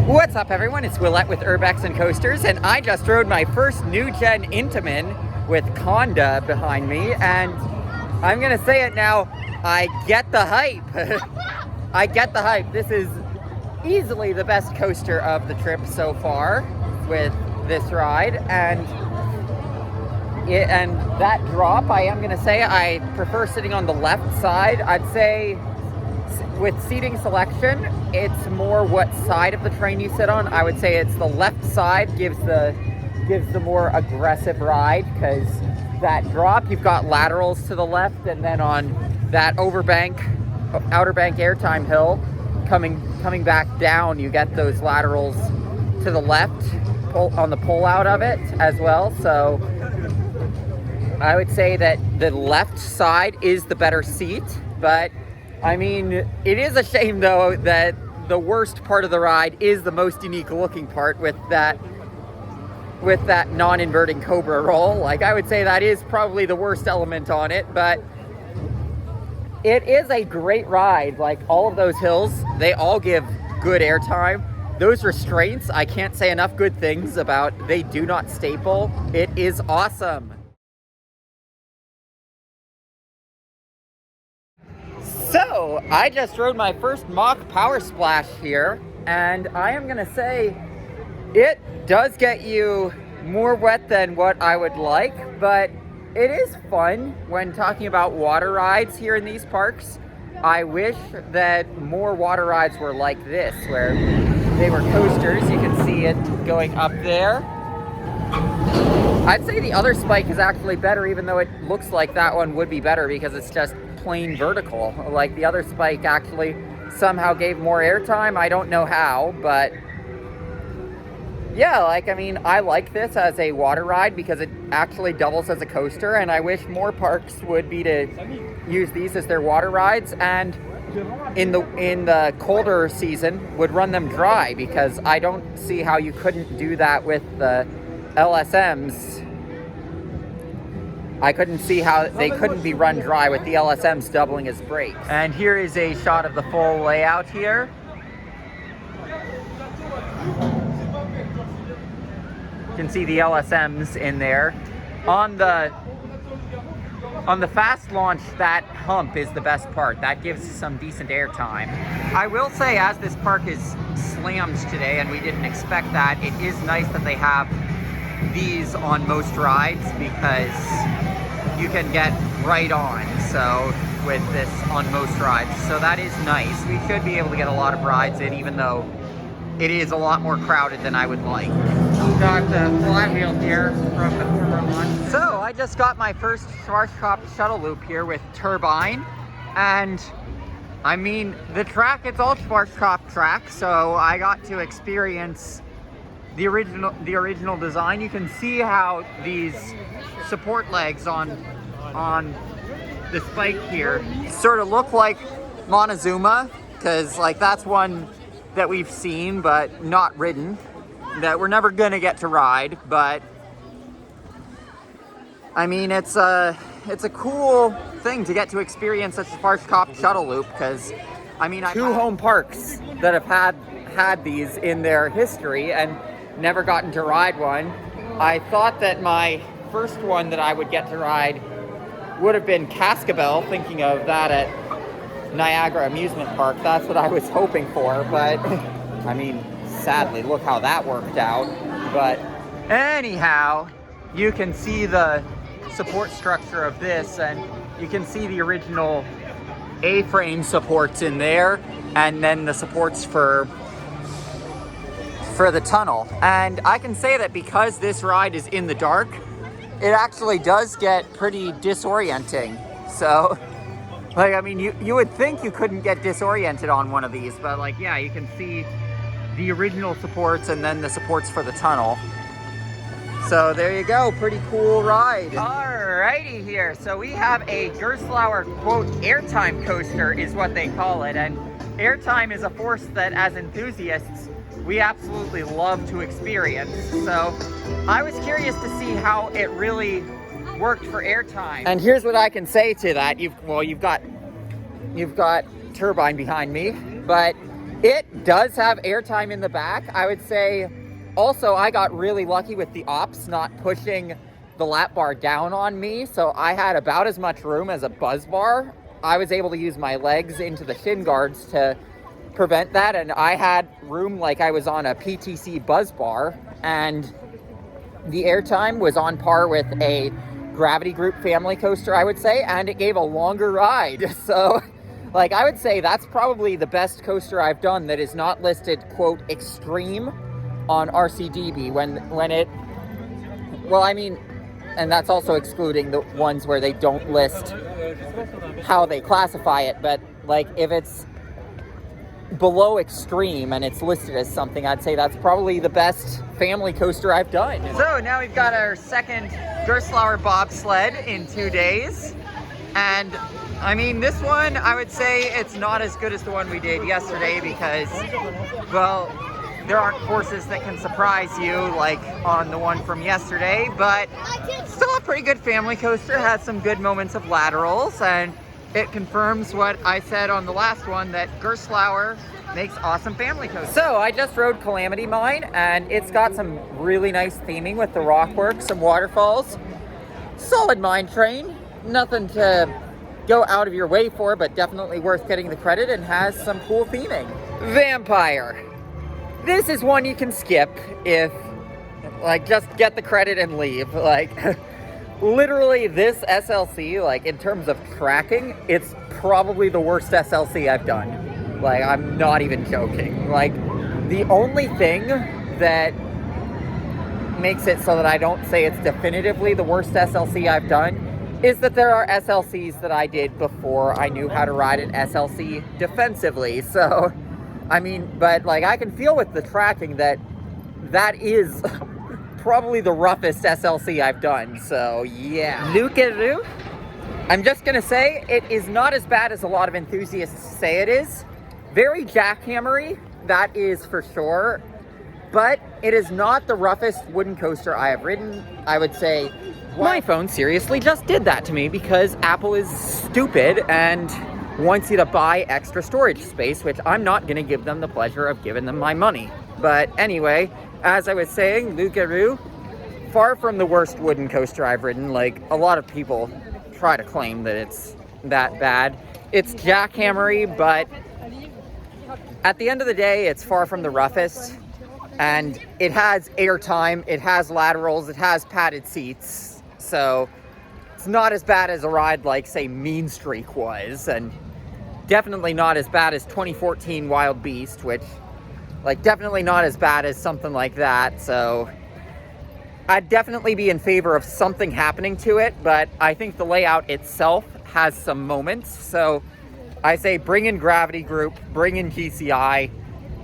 What's up, everyone? It's Willette with Urbex and Coasters, and I just rode my first new-gen Intamin with Conda behind me, and I'm gonna say it now, I get the hype. I get the hype. This is easily the best coaster of the trip so far with this ride, and that drop, I am gonna say I prefer sitting on the left side. I'd say with seating selection, it's more what side of the train you sit on. I would say it's the left side gives the more aggressive ride, because that drop, you've got laterals to the left, and then on that outer bank airtime hill coming back down, you get those laterals to the left on the pull out of it as well. So I would say that the left side is the better seat, but I mean, it is a shame though that the worst part of the ride is the most unique looking part with that non-inverting Cobra roll. Like, I would say that is probably the worst element on it, but it is a great ride. Like, all of those hills, they all give good airtime. Those restraints, I can't say enough good things about. They do not staple. It is awesome. So, I just rode my first mock power splash here, and I am gonna say it does get you more wet than what I would like, but it is fun when talking about water rides here in these parks. I wish that more water rides were like this, where they were coasters. You can see it going up there. I'd say the other spike is actually better, even though it looks like that one would be better because it's just plain vertical. Like, the other spike actually somehow gave more airtime. I don't know how, but yeah, like, I mean, I like this as a water ride because it actually doubles as a coaster, and I wish more parks would be to use these as their water rides, and in the colder season would run them dry, because I don't see how you couldn't do that with the LSMs. I couldn't see how they couldn't be run dry with the LSMs doubling as brakes. And here is a shot of the full layout here. You can see the LSMs in there. On the fast launch, that hump is the best part. That gives some decent air time. I will say, as this park is slammed today, and we didn't expect that, it is nice that they have these on most rides, because you can get right on, so with this on most rides. So that is nice. We should be able to get a lot of rides in, even though it is a lot more crowded than I would like. Got the flat wheel here from the former one. So I just got my first Schwarzkopf shuttle loop here with Turbine, and I mean, the track, it's all Schwarzkopf track, so I got to experience the original design. You can see how these support legs on the spike here sort of look like Montezuma, because like that's one that we've seen but not ridden, that we're never gonna get to ride. But I mean, it's a cool thing to get to experience such a Schwarzkopf shuttle loop, because I mean, two home parks that have had these in their history and never gotten to ride one. I thought that my first one that I would get to ride would have been Cascabel, thinking of that at Niagara Amusement Park. That's what I was hoping for, but I mean, sadly, look how that worked out. But anyhow, you can see the support structure of this, and you can see the original A-frame supports in there, and then the supports for the tunnel. And I can say that because this ride is in the dark, it actually does get pretty disorienting. So, like, I mean, you would think you couldn't get disoriented on one of these, but like, yeah, you can see the original supports and then the supports for the tunnel. So there you go, pretty cool ride. Alrighty here, so we have a Gerstlauer, quote, airtime coaster is what they call it, and airtime is a force that, as enthusiasts, we absolutely love to experience. So I was curious to see how it really worked for airtime. And here's what I can say to that. You've got Turbine behind me, but It does have airtime in the back. I would say also I got really lucky with the ops not pushing the lap bar down on me, so I had about as much room as a buzz bar. I was able to use my legs into the shin guards to prevent that, and I had room like I was on a PTC buzz bar, and the airtime was on par with a Gravity Group family coaster, I would say, and it gave a longer ride. So like, I would say that's probably the best coaster I've done that is not listed, quote, extreme on RCDB when it, well, I mean, and that's also excluding the ones where they don't list how they classify it, but like if it's below extreme and it's listed as something, I'd say that's probably the best family coaster I've done. So now we've got our second Gerstlauer bobsled in 2 days, and I mean, this one, I would say it's not as good as the one we did yesterday because, well, there aren't courses that can surprise you like on the one from yesterday, but still a pretty good family coaster. Has some good moments of laterals, and it confirms what I said on the last one, that Gerstlauer makes awesome family coasters. So I just rode Calamity Mine, and it's got some really nice theming with the rockwork, some waterfalls, solid mine train, nothing to go out of your way for, but definitely worth getting the credit, and has some cool theming. Vampire. This is one you can skip if, like, just get the credit and leave. Like, literally this SLC, like, in terms of tracking, it's probably the worst SLC I've done. Like, I'm not even joking. Like, the only thing that makes it so that I don't say it's definitively the worst SLC I've done is that there are SLCs that I did before I knew how to ride an SLC defensively. So, I mean, but like, I can feel with the tracking that that is probably the roughest SLC I've done. So yeah. Lucaru, I'm just gonna say it is not as bad as a lot of enthusiasts say it is. Very jackhammery, that is for sure. But it is not the roughest wooden coaster I have ridden. I would say my phone seriously just did that to me because Apple is stupid and wants you to buy extra storage space, which I'm not going to give them the pleasure of giving them my money. But anyway, as I was saying, Lucaru, far from the worst wooden coaster I've ridden. Like, a lot of people try to claim that it's that bad. It's jackhammery, but at the end of the day, it's far from the roughest. And it has airtime, it has laterals, it has padded seats. So it's not as bad as a ride like, say, Mean Streak was. And definitely not as bad as 2014 Wild Beast, which, like, definitely not as bad as something like that. So I'd definitely be in favor of something happening to it, but I think the layout itself has some moments. So I say bring in Gravity Group, bring in GCI,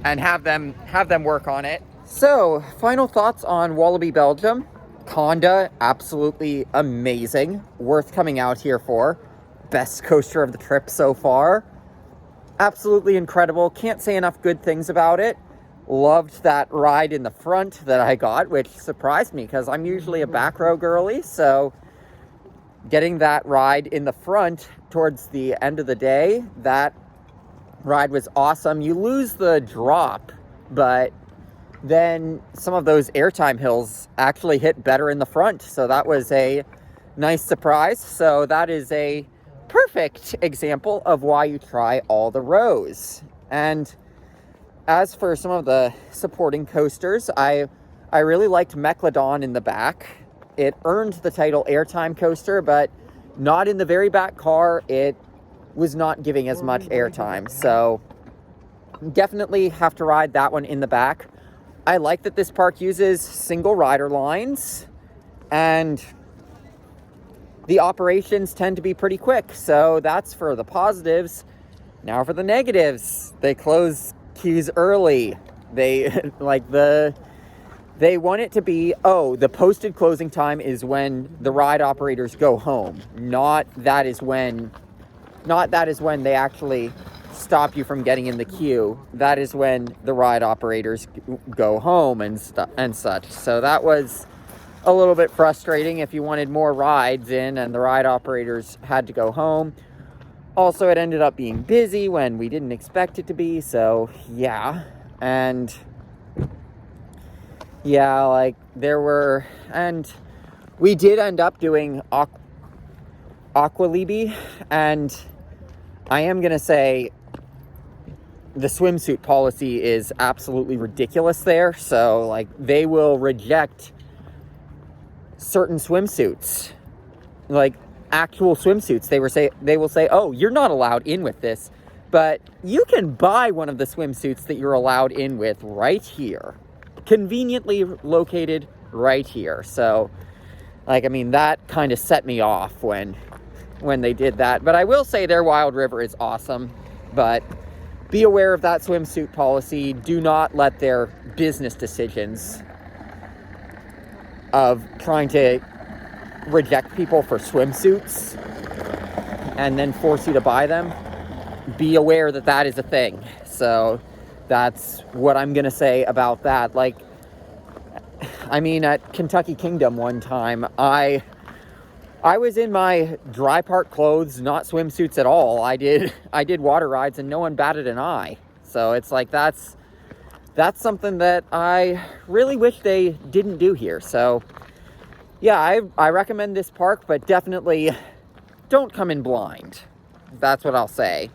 and have them work on it. So, final thoughts on Walibi Belgium. Conda, absolutely amazing. Worth coming out here for. Best coaster of the trip so far. Absolutely incredible. Can't say enough good things about it. Loved that ride in the front that I got, which surprised me because I'm usually a back row girly. So, getting that ride in the front towards the end of the day, that ride was awesome. You lose the drop, but then some of those airtime hills actually hit better in the front. So that was a nice surprise. So that is a perfect example of why you try all the rows. And as for some of the supporting coasters, I really liked Megalodon in the back. It earned the title airtime coaster, but not in the very back car. It was not giving as much airtime. So definitely have to ride that one in the back. I like that this park uses single rider lines, and the operations tend to be pretty quick. So that's for the positives. Now for the negatives. They close queues early. They they want it to be, the posted closing time is when the ride operators go home. Not that is when they actually stop you from getting in the queue. That is when the ride operators go home and such. So that was a little bit frustrating if you wanted more rides in and the ride operators had to go home. Also, it ended up being busy when we didn't expect it to be, so yeah. And yeah, like and we did end up doing Walibi, and I am gonna say the swimsuit policy is absolutely ridiculous there. So like, they will reject certain swimsuits, like actual swimsuits. They will say, oh, you're not allowed in with this, but you can buy one of the swimsuits that you're allowed in with right here, conveniently located right here. So like, I mean, that kind of set me off when they did that. But I will say their Wild River is awesome, but be aware of that swimsuit policy. Do not let their business decisions of trying to reject people for swimsuits and then force you to buy them. Be aware that that is a thing. So that's what I'm going to say about that. Like, I mean, at Kentucky Kingdom one time, I was in my dry park clothes, not swimsuits at all. I did water rides and no one batted an eye. So it's like, that's something that I really wish they didn't do here. So yeah, I recommend this park, but definitely don't come in blind. That's what I'll say.